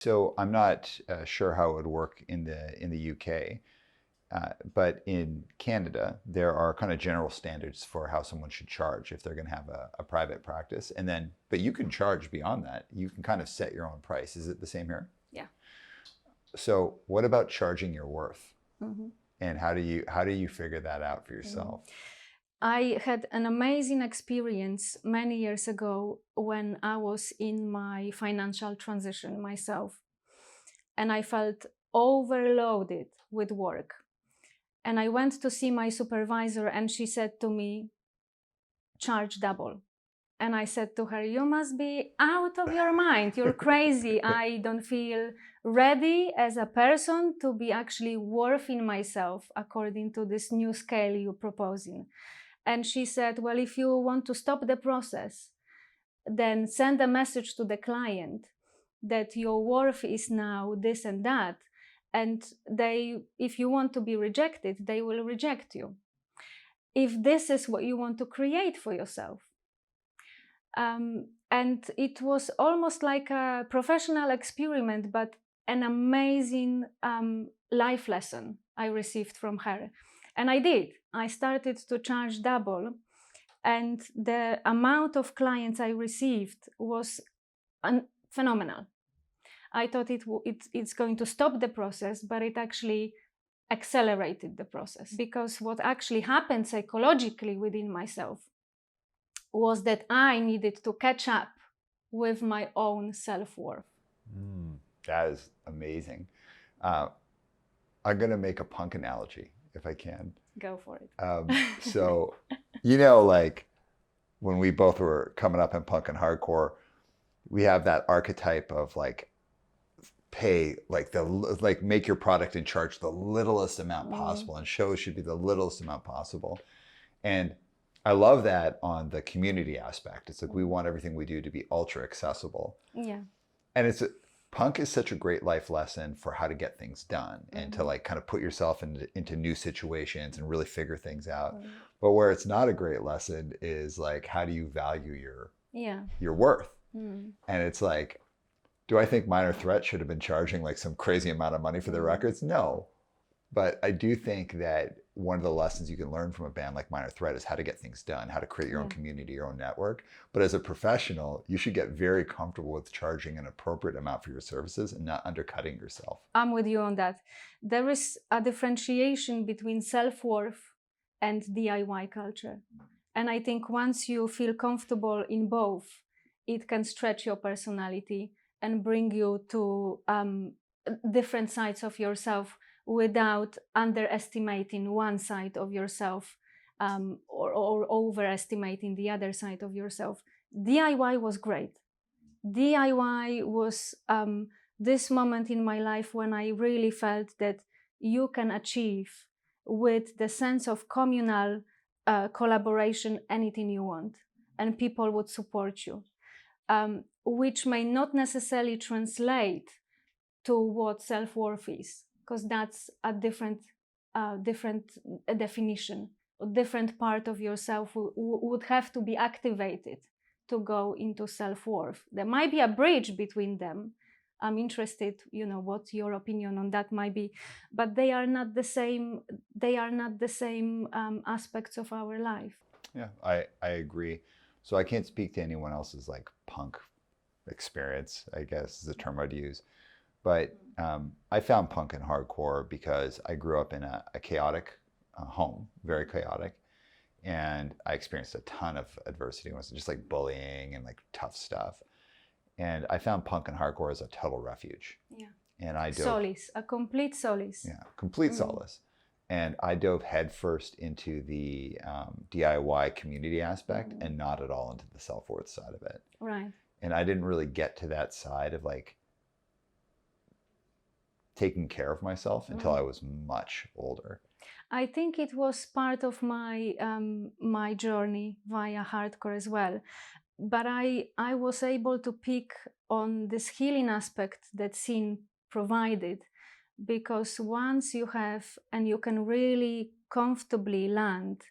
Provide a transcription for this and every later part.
So I'm not sure how it would work in the UK, but in Canada, there are kind of general standards for how someone should charge if they're going to have a private practice. And then, but you can charge beyond that. You can kind of set your own price. Is it the same here? Yeah. So what about charging your worth? Mm-hmm. And how do you figure that out for yourself? I had an amazing experience many years ago when I was in my financial transition myself, and I felt overloaded with work. And I went to see my supervisor, and she said to me, charge double. And I said to her, you must be out of your mind. You're crazy. I don't feel ready as a person to be actually worthing myself according to this new scale you're proposing. And she said, well, if you want to stop the process, then send a message to the client that your worth is now this and that. And if you want to be rejected, they will reject you. If this is what you want to create for yourself. And it was almost like a professional experiment, but an amazing life lesson I received from her. And I did. I started to charge double, and the amount of clients I received was phenomenal. I thought it's going to stop the process, but it actually accelerated the process, because what actually happened psychologically within myself was that I needed to catch up with my own self-worth. That is amazing. I'm going to make a punk analogy if I can. Go for it. So, like when we both were coming up in punk and hardcore, we have that archetype of like pay, like make your product and charge the littlest amount possible, and shows should be the littlest amount possible. And I love that on the community aspect. It's like we want everything we do to be ultra accessible. Yeah. And punk is such a great life lesson for how to get things done and to like kind of put yourself into new situations and really figure things out. But where it's not a great lesson is like, how do you value your worth? And it's like, do I think Minor Threat should have been charging like some crazy amount of money for their records? No. But I do think that one of the lessons you can learn from a band like Minor Threat is how to get things done, how to create your own community, your own network. But as a professional, you should get very comfortable with charging an appropriate amount for your services and not undercutting yourself. I'm with you on that. There is a differentiation between self-worth and DIY culture. And I think once you feel comfortable in both, it can stretch your personality and bring you to different sides of yourself without underestimating one side of yourself or overestimating the other side of yourself. DIY was great. DIY was this moment in my life when I really felt that you can achieve with the sense of communal collaboration anything you want, and people would support you, which may not necessarily translate to what self-worth is, because that's a different definition. A different part of yourself would have to be activated to go into self-worth. There might be a bridge between them. I'm interested, what your opinion on that might be, but they are not the same. They are not the same aspects of our life. Yeah, I agree. So I can't speak to anyone else's like punk experience, I guess is the term I'd use. But I found punk and hardcore because I grew up in a chaotic home, very chaotic. And I experienced a ton of adversity. It was just like bullying and like tough stuff. And I found punk and hardcore as a total refuge. Yeah. And I dove, solace, a complete solace. Yeah, complete solace. And I dove headfirst into the DIY community aspect and not at all into the self-worth side of it. Right. And I didn't really get to that side of like taking care of myself until I was much older. I think it was part of my my journey via hardcore as well. But I was able to pick on this healing aspect that scene provided, because once you have, and you can really comfortably land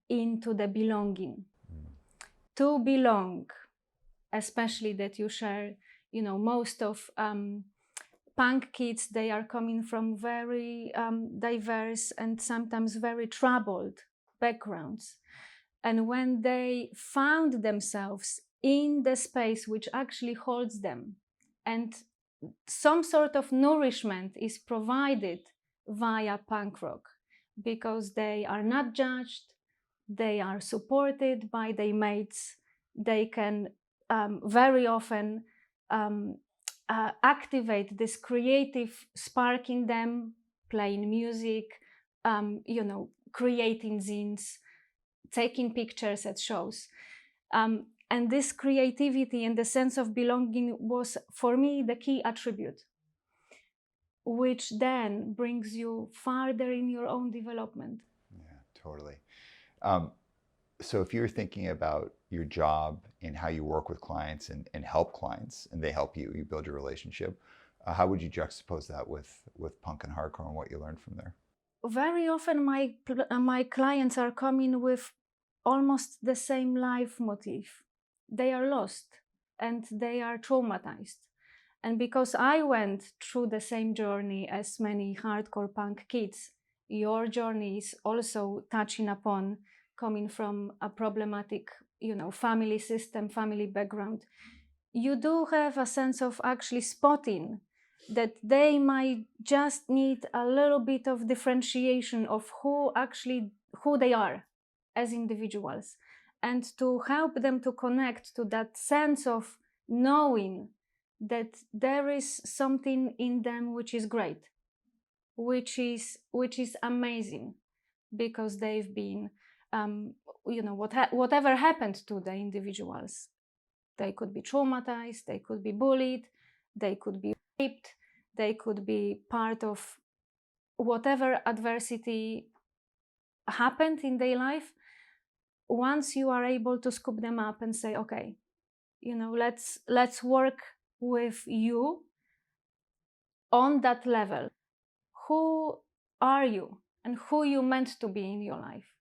into the belonging. To belong, especially that you share most of punk kids, they are coming from very diverse and sometimes very troubled backgrounds. And when they found themselves in the space which actually holds them, and some sort of nourishment is provided via punk rock, because they are not judged, they are supported by their mates, they can very often activate this creative spark in them, playing music, creating zines, taking pictures at shows. And this creativity and the sense of belonging was, for me, the key attribute, which then brings you farther in your own development. Yeah, totally. So if you're thinking about your job and how you work with clients and help clients, and they help you, you build your relationship, how would you juxtapose that with punk and hardcore and what you learned from there? Very often my clients are coming with almost the same life motif. They are lost and they are traumatized. And because I went through the same journey as many hardcore punk kids, your journey is also touching upon coming from a problematic, family system, family background. You do have a sense of actually spotting that they might just need a little bit of differentiation of who they are as individuals, and to help them to connect to that sense of knowing that there is something in them which is great, which is amazing, because they've been whatever happened to the individuals, they could be traumatized, they could be bullied, they could be raped, they could be part of whatever adversity happened in their life. Once you are able to scoop them up and say, okay, let's work with you on that level. Who are you and who you meant to be in your life?